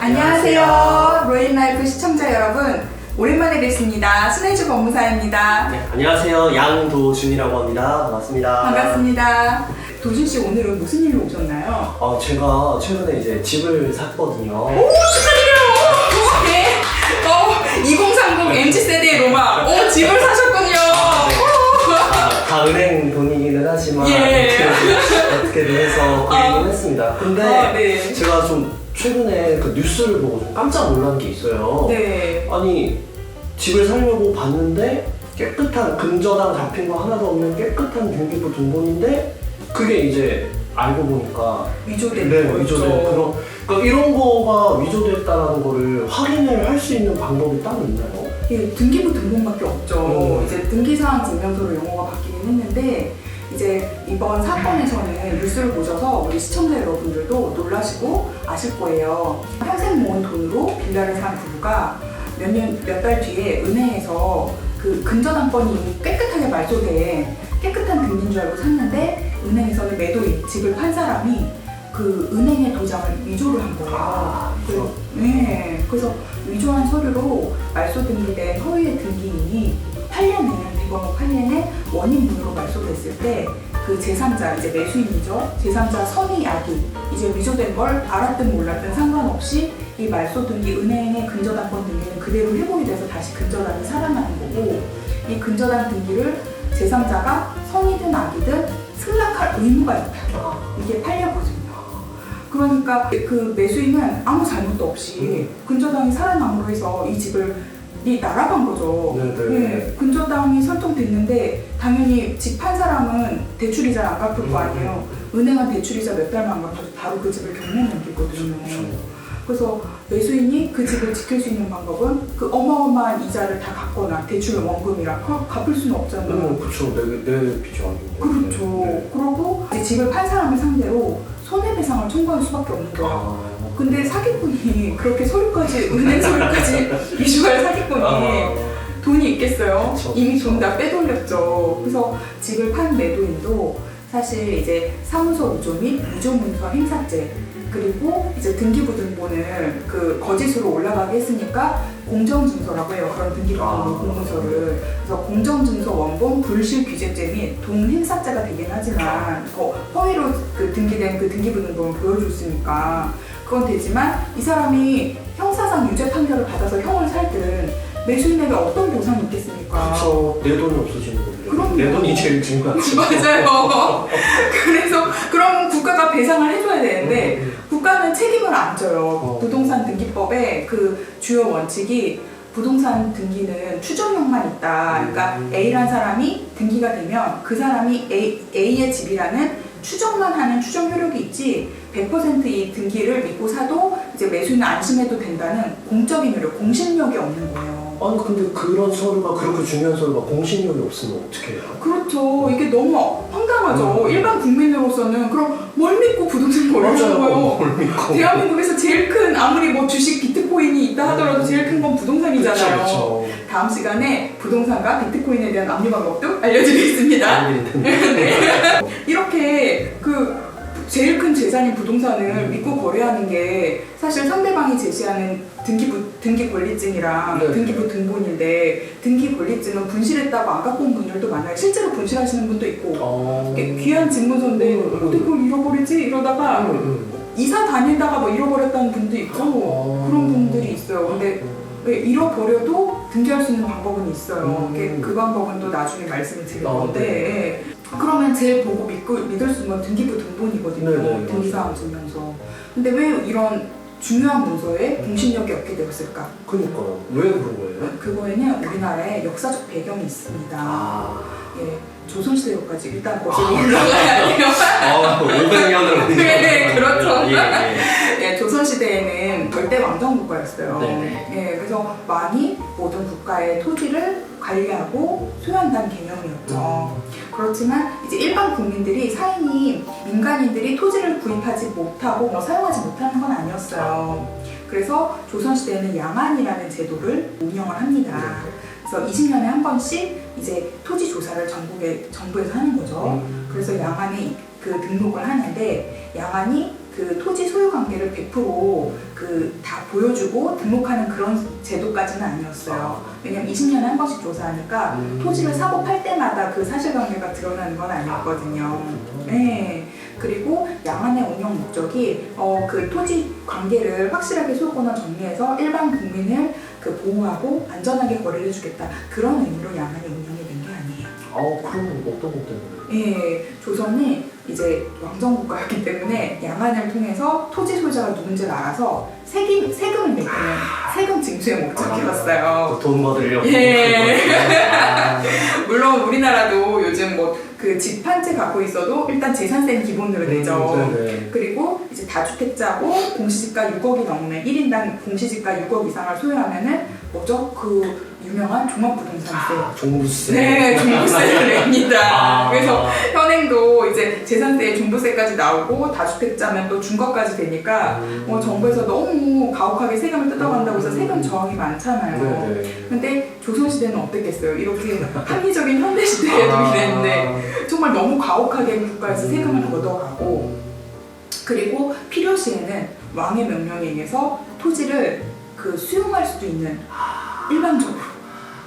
안녕하세요. 로엔라이프 시청자 여러분, 오랜만에 뵙습니다. 신혜주 법무사입니다. 네, 안녕하세요. 양도준이라고 합니다. 반갑습니다. 반갑습니다. 도준씨, 오늘은 무슨 일로 오셨나요? 제가 최근에 이제 집을 샀거든요. 오, 축하드려요! 네. 2030 MZ세대의 로마. 오, 집을 사셨군요. 다 은행 돈이기는 하지만 예. 어떻게든 해서 구입을 했습니다. 근데 네. 제가 좀 최근에 그 뉴스를 보고 좀 깜짝 놀란 게 있어요. 네. 아니, 집을 사려고 봤는데 깨끗한, 근저당 잡힌 거 하나도 없는 깨끗한 등기부 등본인데 그게 이제 알고 보니까 위조된 네, 거였죠. 위조된 그런, 그러니까 이런 거가 위조됐다라는 거를 확인을 할 수 있는 방법이 따로 있나요? 예, 등기부 등본밖에 없죠. 이제 등기사항 증명서로 용어가 바뀌긴 했는데, 이제 이번 사건에서는 뉴스를 보셔서 우리 시청자 여러분들도 놀라시고 아실 거예요. 평생 모은 돈으로 빌라를 산 부부가 몇 달 뒤에 은행에서 그 근저당권이 깨끗하게 말소된 깨끗한 등기인 줄 알고 샀는데, 은행에서는 매도인, 집을 판 사람이 그 은행의 도장을 위조를 한 거예요. 네, 그래서 위조한 서류로 말소 등기된 허위의 등기인이 8년에, 대법원 8년에 원인분으로 말소됐을 때 그 제3자, 이제 매수인이죠. 제3자 선의 악이 이제 위조된 걸 알았든 몰랐든 상관없이 이 말소 등기, 은행의 근저당권 등기는 그대로 회복이 돼서 다시 근저당이 살아나는 거고, 이 근저당 등기를 제3자가 선이든 악이든 승낙할 의무가 있다. 이게 판례거든요. 그러니까 그 매수인은 아무 잘못도 없이 근저당이 살아남으로 해서 이 집을 날아간 거죠. 네, 근저당이 설정됐는데 당연히 집 판 사람은 대출이자를 안 갚을 거 아니에요. 은행은 대출이자 몇 달만 안 갚아도 바로 그 집을 경매 넘기거든요. 그래서 매수인이 그 집을 지킬 수 있는 방법은 그 어마어마한 이자를 다 갚거나 대출 원금이라 갚을 수는 없잖아요. 그렇죠. 내 빚이 아닌데. 그렇죠. 네. 그러고 이제 집을 판 사람을 상대로 손해배상을 청구할 수밖에 없는 거예요. 근데 사기꾼이 그렇게 서류까지, 은행 서류까지 위조할 사기꾼이 돈이 있겠어요? 그쵸, 이미 돈 다 빼돌렸죠. 그래서 집을 판 매도인도 사실 이제 사무소 우조 및 위조문서 행사죄, 그리고 이제 등기부 등본을 그 거짓으로 올라가게 했으니까 공정증서라고 해요. 그런 등기부 등본 공문서를. 그래서 공정증서 원본 불실 규제죄 및 동행사죄가 되긴 하지만 허위로 그 등기된 그 등기부 등본을 보여줬으니까 그건 되지만, 이 사람이 형사상 유죄 판결을 받아서 형을 살든 매수인에게 어떤 보상이 있겠습니까? 그렇죠. 내 돈이 없어지는 건데. 그럼요. 내 돈이 제일 중요하지. 맞아요. 그래서 그럼 국가가 배상을 해줘야 되는데 국가는 책임을 안 져요. 부동산 등기법의 그 주요 원칙이 부동산 등기는 추정력만 있다. 그러니까 A라는 사람이 등기가 되면 그 사람이 A의 집이라는 추정만 하는 추정 효력이 있지 100% 이 등기를 믿고 사도 이제 매수인은 안심해도 된다는 공적인 효력, 공신력이 없는 거예요. 아니 근데 그런 서류가, 그렇게 중요한 서류가 공신력이 없으면 어떻게 해요? 그렇죠. 이게 너무 황당하죠. 일반 국민으로서는 그럼 뭘 믿고 부동산 거래하는 거예요? 뭘 믿고. 대한민국에서 제일 큰, 아무리 뭐 주식 비트코인이 있다 하더라도 제일 큰 건 부동산이잖아요. 그렇죠. 다음 시간에 부동산과 비트코인에 대한 압류 방법도 알려드리겠습니다. 네. 이렇게 그 제일 큰 재산인 부동산을 믿고 거래하는 게 사실 상대방이 제시하는 등기 권리증이랑 등기부 등본인데, 등기 권리증은 분실했다고 안 갖고 온 분들도 많아요. 실제로 분실하시는 분도 있고, 귀한 집문서인데 어떻게 그걸 잃어버리지? 이러다가 이사 다니다가 뭐 잃어버렸다는 분도 있고 그런 분들이 있어요. 근데 왜 잃어버려도 등기할 수 있는 방법은 있어요. 그 방법은 또 나중에 말씀을 드릴 건데, 그러면 제일 보고 믿을 수 있는 건 등기부 등본이거든요. 등기사항 증명서. 근데 왜 이런 중요한 문서에 공신력이 없게 되었을까? 그러니까요. 왜 그런 거예요? 그거에는 우리나라의 역사적 배경이 있습니다. 예, 조선시대까지 일단 거슬러 올라가야 돼요. 500년을. 네, 그렇죠. 예. 예, 조선시대에는 절대 왕정 국가였어요. 네네. 예, 그래서 왕이 모든 국가의 토지를 관리하고 소유한다는 개념이었죠. 그렇지만 이제 일반 국민들이, 사인이, 민간인들이 토지를 구입하지 못하고 사용하지 못하는 건 아니었어요. 그래서 조선시대에는 양안이라는 제도를 운영을 합니다. 그래서 20년에 한 번씩 이제 토지 조사를 정부에서 하는 거죠. 그래서 양안에 그 등록을 하는데, 양안이 그 토지 소유 관계를 100% 다 보여주고 등록하는 그런 제도까지는 아니었어요. 왜냐면 20년에 한 번씩 조사하니까 토지를 사고 팔 때마다 그 사실관계가 드러나는 건 아니었거든요. 네. 그리고 양안의 운영 목적이 그 토지 관계를 확실하게 소유권을 정리해서 일반 국민을 보호하고 안전하게 거래를 해주겠다. 그런 의미로 양안이 운영이 된 게 아니에요. 그러면 어떤 것 때문에? 예, 조선이 이제 왕정국가였기 때문에 양안을 통해서 토지 소유자가 누군지를 알아서 세금을 내는 세금 징수의 목적이었어요. 돈 받으려고. 예. 물론 우리나라도 요즘 그 집 한 채 갖고 있어도 일단 재산세는 기본으로 내죠. 그리고 이제 다주택자고 공시지가 6억이 넘는 1인당 공시지가 6억 이상을 소유하면은 뭐죠? 그 유명한 종합부동산세. 종부세. 네, 종부세를 냅니다. 그래서 현행도 이제 재산세, 종부세까지 나오고 다주택자면 또 중과까지 되니까 정부에서 너무 가혹하게 세금을 뜯어간다고 해서 세금 저항이 많잖아요. 근데 조선시대는 어땠겠어요? 이렇게 합리적인 현대시대에도 이랬는데 정말 너무 가혹하게 국가에서 세금을 걷어가고, 그리고 필요시에는 왕의 명령에 의해서 토지를 수용할 수도 있는 일반적으로.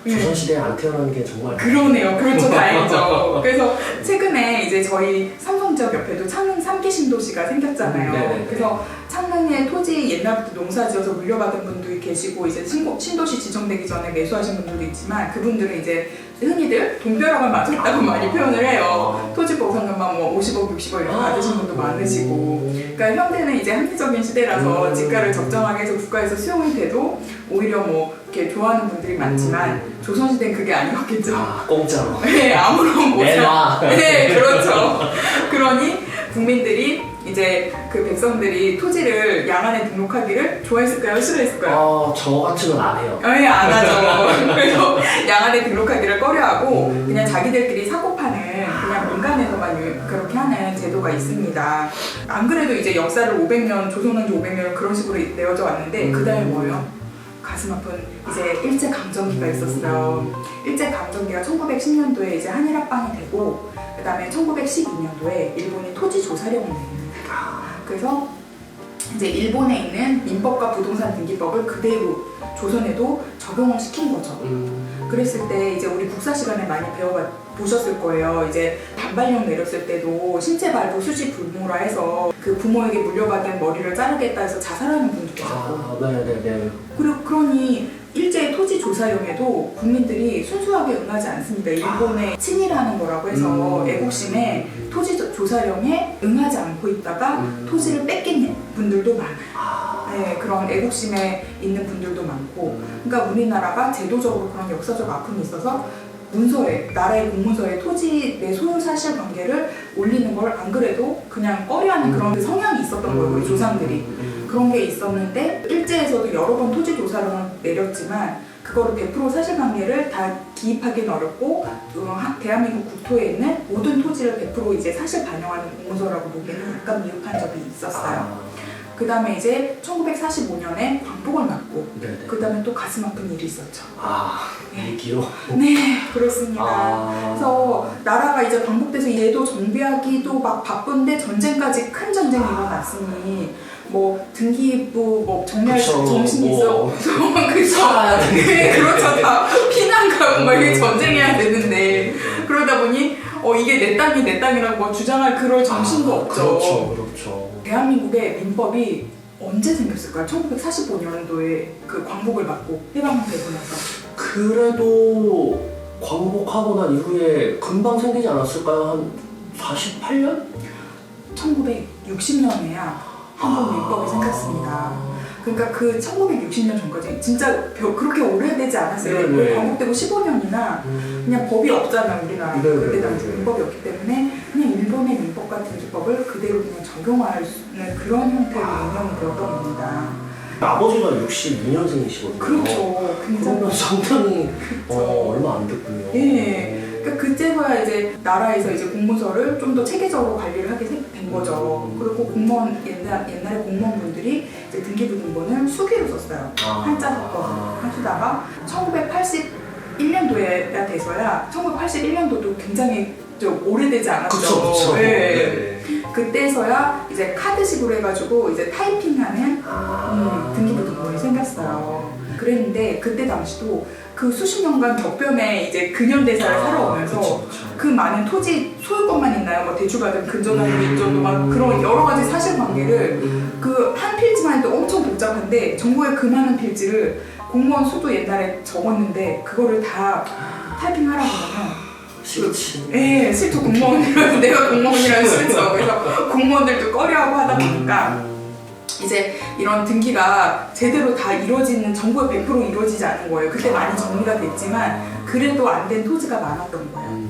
조선시대에 안 태어난 게 정말. 그러네요. 그렇죠. 다행이죠. 그래서 최근에 이제 저희 삼성지역 옆에도 창릉 3기 신도시가 생겼잖아요. 그래서 창릉에 토지 옛날부터 농사 지어서 물려받은 분들이 계시고, 이제 신도시 지정되기 전에 매수하신 분들도 있지만, 그분들은 이제 흔히들 돈벼락을 맞았다고 많이 표현을 해요. 토지 보상금만 50억, 60억 이렇게 받으신 분도 많으시고. 그러니까 현대는 이제 합리적인 시대라서 지가를 적정하게 해서 국가에서 수용이 돼도 오히려 이렇게 좋아하는 분들이 많지만, 조선시대는 그게 아니었겠죠. 공짜로. 네, 아무런 내놔. 네, 그렇죠. 그러니 국민들이 이제 그 백성들이 토지를 양안에 등록하기를 좋아했을까요? 싫어했을까요? 저 같으면 안 해요. 네, 안 하죠. 그래서 양안에 등록하기를 꺼려하고 그냥 자기들끼리 사고 파는 그냥 민간에서만 그렇게 하는 제도가 있습니다. 안 그래도 이제 역사를 500년, 조선왕조 500년 그런 식으로 내어져 왔는데 그 다음에 뭐예요? 가슴 아픈 이제 일제강점기가 있었어요. 일제강점기가 1910년도에 이제 한일합방이 되고, 그 다음에 1912년도에 일본이 토지 조사령을 내립니다. 그래서 이제 일본에 있는 민법과 부동산 등기법을 그대로 조선에도 적용을 시킨 거죠. 그랬을 때 이제 우리 국사 시간에 많이 보셨을 거예요. 이제 단발령 내렸을 때도 신체 발부 수지 불무라 해서 그 부모에게 물려받은 머리를 자르겠다 해서 자살하는 분도 계셨고. 네네네. 그러니 일제의 토지 조사령에도 국민들이 순수하게 응하지 않습니다. 일본의 친일하는 거라고 해서 애국심에 토지 조사령에 응하지 않고 있다가 토지를 뺏긴 분들도 많아요. 네, 그런 애국심에 있는 분들도 많고. 그러니까 우리나라가 제도적으로 그런 역사적 아픔이 있어서 문서에, 나라의 공문서에 토지 내 소유 사실 관계를 올리는 걸 안 그래도 그냥 꺼려하는 그런 그 성향이 있었던 거예요, 우리 조상들이. 그런 게 있었는데 일제에서도 여러 번 토지 조사령을 내렸지만 그거를 100% 사실관계를 다 기입하기는 어렵고 대한민국 국토에 있는 모든 토지를 100% 이제 사실 반영하는 공문서라고 보기에는 약간 미흡한 점이 있었어요. 그 다음에 이제 1945년에 광복을 맞고 그 다음에 또 가슴 아픈 일이 있었죠. 얘기요? 네, 그렇습니다. 그래서 나라가 이제 광복돼서 얘도 정비하기도 막 바쁜데 전쟁까지 큰 전쟁이 일어났으니 등기부 정리할 정신이 있어. 그쵸. 네, 그렇죠. 다 피난 가고 막 이게 전쟁해야 되는데 그러다 보니 이게 내 땅이 내 땅이라고 주장할 그럴 정신도 없죠. 그렇죠. 대한민국의 민법이 언제 생겼을까요? 1945년도에 그 광복을 맞고 해방되고 나서. 그래도 광복하고 난 이후에 금방 생기지 않았을까요? 한 48년? 1960년에야 한국 민법이 생겼습니다. 그러니까 그 1960년 전까지 진짜 그렇게 오래되지 않았어요. 광복되고 15년이나 그냥 법이 없잖아요, 우리나라. 그때 당시 민법이 없기 때문에 그냥 일본의 민법과 등기법을 그대로 그냥 적용할 수 있는 그런 형태로 운영이 되었던 겁니다. 아버지가 62년생이시거든요. 그렇죠. 그러면 상당히 얼마 안 됐군요. 예. 그러니까 그때서야 이제 나라에서 이제 공문서를 좀 더 체계적으로 관리를 하게 된 거죠. 그리고 공무원 옛날에 공무원분들이 이제 등기부 등본을 수기로 썼어요. 한자 섞어서 하시다가 1981년도에 돼서야 1981년도도 굉장히 좀 오래되지 않았죠. 그쵸. 네. 그때서야 이제 카드식으로 해가지고 이제 타이핑하는 등기부 등본이 생겼어요. 그랬는데 그때 당시도 그 수십 년간 격변의 이제 근현대사를 살아오면서 그쵸, 그쵸. 그 많은 토지 소유권만 있나요? 뭐 대출받은 근저당료 일정도 막 그런 여러 가지 사실관계를 그 한 필지만 해도 엄청 복잡한데 정부의 그 많은 필지를 공무원 수도 옛날에 적었는데 그거를 다 타이핑하라고 하면 싫지. 예, 실제 공무원이라서 내가 공무원이라는 싫죠. 그래서 공무원들도 꺼려하고 하다 보니까 이제 이런 등기가 제대로 다 이루어지는 정부의 100% 이루어지지 않은 거예요. 그때 많이 정리가 됐지만 그래도 안 된 토지가 많았던 거예요.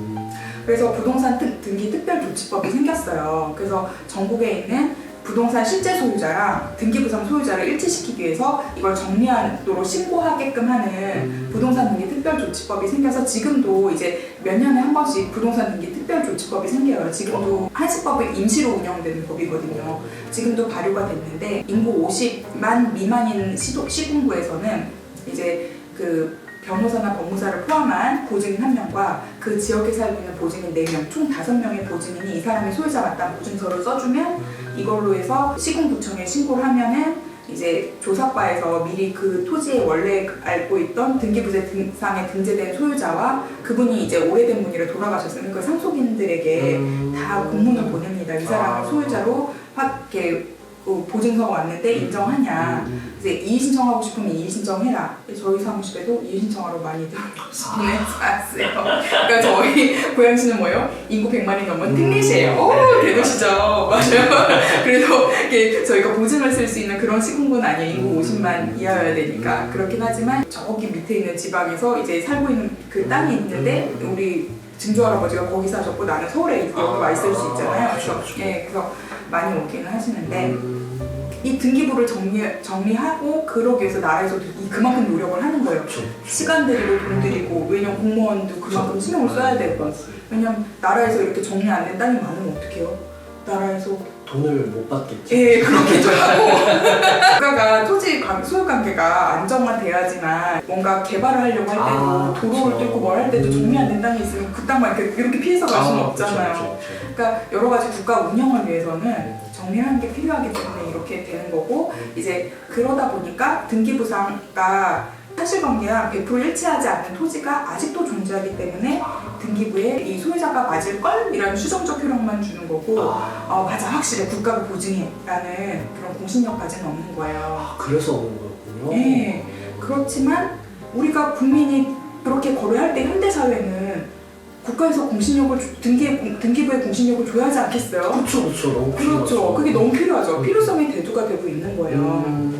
그래서 부동산 등기 특별조치법이 생겼어요. 그래서 전국에 있는 부동산 실제 소유자랑 등기부상 소유자를 일치시키기 위해서 이걸 정리하도록 신고하게끔 하는 부동산 등기 특별조치법이 생겨서 지금도 이제 몇 년에 한 번씩 부동산 등기 특별조치법이 생겨요. 지금도 한시법이 임시로 운영되는 법이거든요. 지금도 발효가 됐는데 인구 50만 미만인 시군구에서는 이제 그 변호사나 법무사를 포함한 보증인 1명과 그 지역에 살고 있는 보증인 4명, 총 5명의 보증인이 이 사람이 소유자 맞다는 보증서를 써주면 이걸로 해서 시군구청에 신고를 하면은 이제 조사과에서 미리 그 토지에 원래 알고 있던 등기부상에 등재된 소유자와 그분이 이제 오래된 분이라 돌아가셨으면 그 상속인들에게 다 공문을 보냅니다. 이 사람을 소유자로 확 이렇게 보증서가 왔는데 인정하냐. 이제 이의 신청하고 싶으면 이의 신청해라. 저희 사무실에도 이의 신청하러 많이들 왔어요. 그러니까 저희 고양시는 뭐예요? 인구 100만이 넘은 특례시예요. 오, 대도시죠. 맞아요. 그래서 저희가 보증을 쓸 수 있는 그런 시군구는 아니에요. 인구 50만 이하여야 되니까. 그렇긴 하지만 저기 밑에 있는 지방에서 이제 살고 있는 그 땅이 있는데 우리 증조할아버지가 거기 사셨고 나는 서울에 여기 와 있을 수 있잖아요. 그래서 예, 그래서 많이 오기는 하시는데 이 등기부를 정리하고 그러기 위해서 나라에서도 그만큼 노력을 하는 거예요. 시간 들이고 돈 들이고 왜냐면 공무원도 그만큼 신경을 써야 되고 왜냐면 나라에서 이렇게 정리 안 된 땅이 많으면 어떡해요? 나라에서 돈을 못 받겠지. 예, 그렇게도 하고 국가가 토지 소유 관계가 안정화돼야지만 뭔가 개발을 하려고 할 때도 도로를 뚫고 뭘 할 때도 정리 안 된 땅이 있으면 그 땅만 이렇게 피해서 갈 수는 없잖아요. 그러니까 여러 가지 국가 운영을 위해서는 정리하는 게 필요하기 때문에 이렇게 되는 거고 이제 그러다 보니까 등기부상가 사실관계랑 100% 일치하지 않는 토지가 아직도 존재하기 때문에 등기부에 이 소유자가 맞을걸? 이라는 추정적 효력만 주는 거고 맞아 확실해 국가가 보증해 라는 그런 공신력까지는 없는 거예요. 그래서 없는 거였군요. 네, 그렇지만 우리가 국민이 그렇게 거래할 때 현대사회는 국가에서 공신력을 등기부에 공신력을 줘야 하지 않겠어요? 그렇죠. 너무 필요하죠. 그렇죠. 그게 너무 필요하죠. 필요성이 대두가 되고 있는 거예요.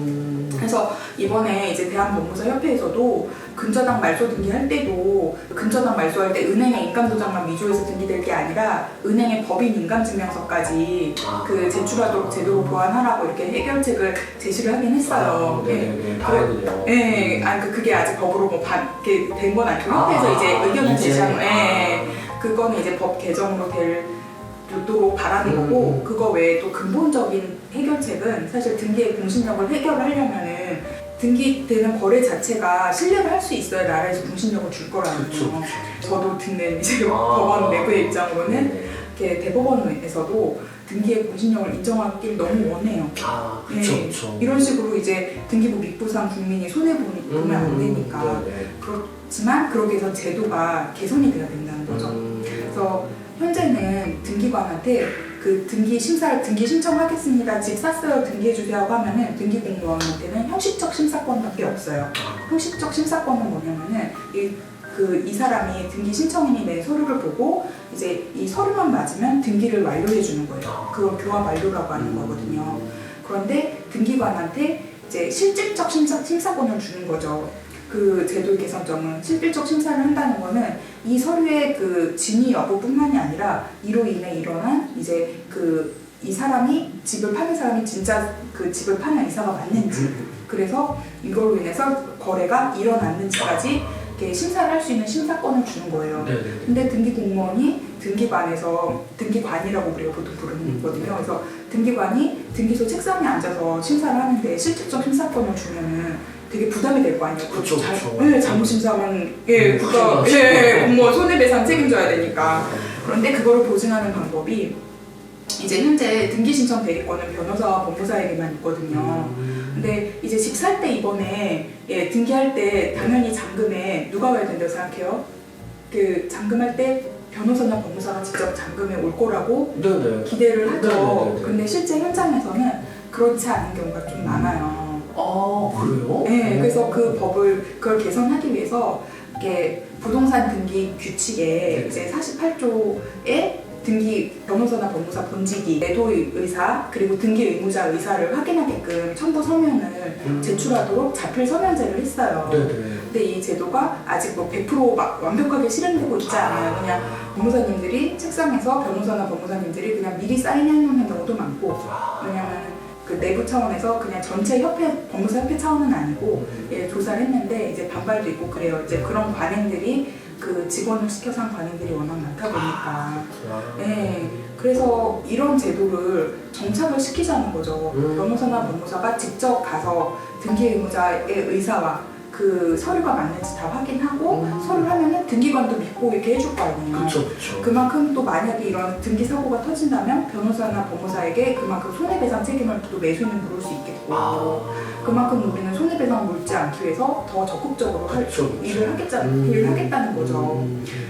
그래서 이번에 이제 대한법무사협회에서도 근저당 말소 등기할 때도 근저당 말소할 때 은행의 인감도장만 위조해서 등기될 게 아니라 은행의 법인 인감증명서까지 그 제출하도록 제도로 보완하라고 이렇게 해결책을 제시를 하긴 했어요. 네네네. 다행이네요. 네, 아니 그게 아직 법으로 뭐 된 건 아니고 협회에서 이제 의견을 제시한 거예요. 그거는 이제 법 개정으로 되도록 바라는 거고 그거 외에 또 근본적인 해결책은 사실 등기의 공신력을 해결하려면은 등기되는 거래 자체가 신뢰를 할 수 있어야 나라에서 공신력을 줄 거라는 거예요. 저도 듣는 이제 법원 내부의 입장으로는 이렇게 대법원에서도 등기의 공신력을 인정하기를 너무 원해요. 그렇죠. 이런 식으로 이제 등기부 믹부상 국민이 손해 보면 안 되니까. 그렇지만 그러기 위해서 제도가 개선이 돼야 된다는 거죠. 그래서 현재는 등기관한테 그 등기 신청하겠습니다. 집 샀어요. 등기해 주세요 하고 하면은 등기 공무원한테는 형식적 심사권밖에 없어요. 형식적 심사권은 뭐냐면은 이 사람이 등기 신청인이 낸 서류를 보고 이제 이 서류만 맞으면 등기를 완료해 주는 거예요. 그걸 교화 완료라고 하는 거거든요. 그런데 등기관한테 이제 실질적 심사권을 주는 거죠. 그 제도 개선점은 실질적 심사를 한다는 거는 이 서류의 그 진위 여부뿐만이 아니라 이로 인해 일어난 이제 이 사람이 집을 파는 사람이 진짜 그 집을 파는 이사가 맞는지 그래서 이걸로 인해서 거래가 일어났는지까지 이렇게 심사를 할 수 있는 심사권을 주는 거예요. 근데 등기 공무원이 등기관에서 등기관이라고 우리가 보통 부르거든요. 그래서 등기관이 등기소 책상에 앉아서 심사를 하는데 실질적 심사권을 주면은 되게 부담이 될 거 아니에요. 그렇죠. 잘못심사하면 국가 공무원 손해배상 책임져야 되니까. 그런데 그거를 보증하는 방법이 이제 현재 등기 신청 대리권은 변호사와 법무사에게만 있거든요. 근데 이제 집 살 때 이번에 등기할 때 당연히 잔금에 누가 와야 된다고 생각해요? 그 잔금할 때 변호사나 법무사가 직접 잔금에 올 거라고 네네. 기대를 하죠. 네네네네. 근데 실제 현장에서는 그렇지 않은 경우가 좀 많아요. 아 그래요? 네, 그래서 그 법을 그걸 개선하기 위해서 이게 부동산 등기 규칙에 네. 이제 48조에 등기 변호사나 법무사 본직이 매도 의사 그리고 등기 의무자 의사를 확인하게끔 첨부 서면을 제출하도록 자필 서면제를 했어요. 네네. 근데 이 제도가 아직 뭐 100% 완벽하게 실행되고 있지 않아요. 그냥 법무사님들이 책상에서 변호사나 법무사님들이 그냥 미리 사인해놓는 경우도 많고, 왜냐면 그 내부 차원에서 그냥 전체 협회, 법무사 협회 차원은 아니고 조사를 했는데 이제 반발도 있고 그래요. 이제 그런 관행들이 그 직원을 시켜서 한 관행들이 워낙 많다 보니까. 네, 그래서 이런 제도를 정착을 시키자는 거죠. 변호사나 법무사가 직접 가서 등기 의무자의 의사와 그 서류가 맞는지 다 확인하고 서류를 하면은 등기관도 믿고 이렇게 해줄 거 아니에요. 그렇죠, 그렇죠. 그만큼 또 만약에 이런 등기 사고가 터진다면 변호사나 법무사에게 그만큼 손해배상 책임을 또 매수는 물을 수 있겠고, 그만큼 우리는 손해배상을 물지 않기 위해서 더 적극적으로 일을 하겠다는 거죠.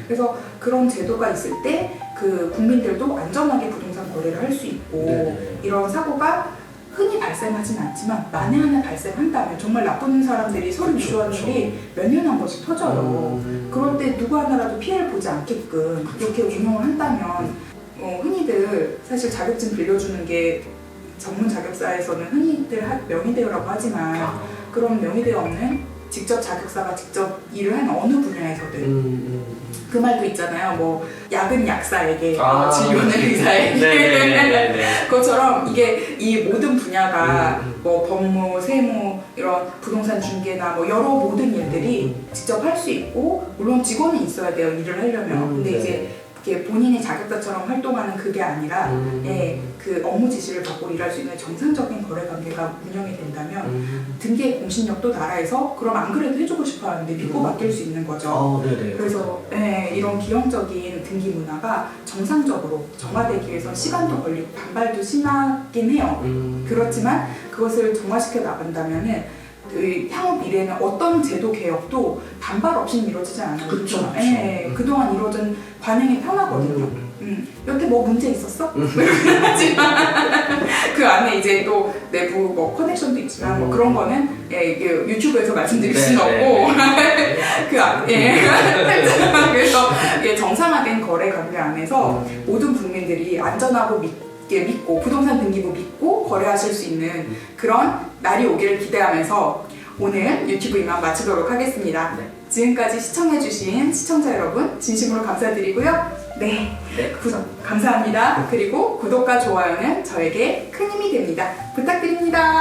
그래서 그런 제도가 있을 때 그 국민들도 안전하게 부동산 거래를 할 수 있고, 네네. 이런 사고가 흔히 발생하진 않지만 만에 하나 발생한다면 정말 나쁜 사람들이 서로 유추하는 일이 몇 년에 한 번씩 터져요. 그럴 때 누구 하나라도 피해를 보지 않게끔 그렇게 운영을 한다면 흔히들 사실 자격증 빌려주는 게 전문 자격사에서는 흔히들 명의대여라고 하지만 그런 명의대여 없는 직접 자격사가 직접 일을 하는 어느 분야에서든 그 말도 있잖아요. 뭐 약은 약사에게, 진료는 의사에게. 그것처럼 이게 이 모든 분야가 뭐 법무, 세무, 이런 부동산 중개나 뭐 여러 모든 일들이 직접 할 수 있고, 물론 직원이 있어야 돼요. 일을 하려면. 근데 이제 이게 본인이 자격자처럼 활동하는 그게 아니라 그 업무 지시를 받고 일할 수 있는 정상적인 거래 관계가 운영이 된다면 등기의 공신력도 나라에서 그럼 안 그래도 해주고 싶어 하는데 믿고 맡길 수 있는 거죠. 그래서 이런 기형적인 등기 문화가 정상적으로 정화되기 위해서 시간도 걸리고 반발도 심하긴 해요. 그렇지만 그것을 정화시켜 나간다면은 그 향후 미래에는 어떤 제도 개혁도 반발 없이는 이루어지지 않아요. 그렇죠. 그동안 이루어진 관행이 편하거든요. 여태 뭐 문제 있었어? 하지만 그 안에 이제 또 내부 뭐 커넥션도 있지만 뭐 그런 거는 이게 유튜브에서 말씀드릴 수는 없고 그 안에 그래서 정상화된 거래 관계 안에서 모든 국민들이 안전하고 믿고 부동산 등기부 믿고 거래하실 수 있는 그런 날이 오기를 기대하면서 오늘 유튜브 이만 마치도록 하겠습니다. 지금까지 시청해주신 시청자 여러분 진심으로 감사드리고요. 감사합니다. 그리고 구독과 좋아요는 저에게 큰 힘이 됩니다. 부탁드립니다.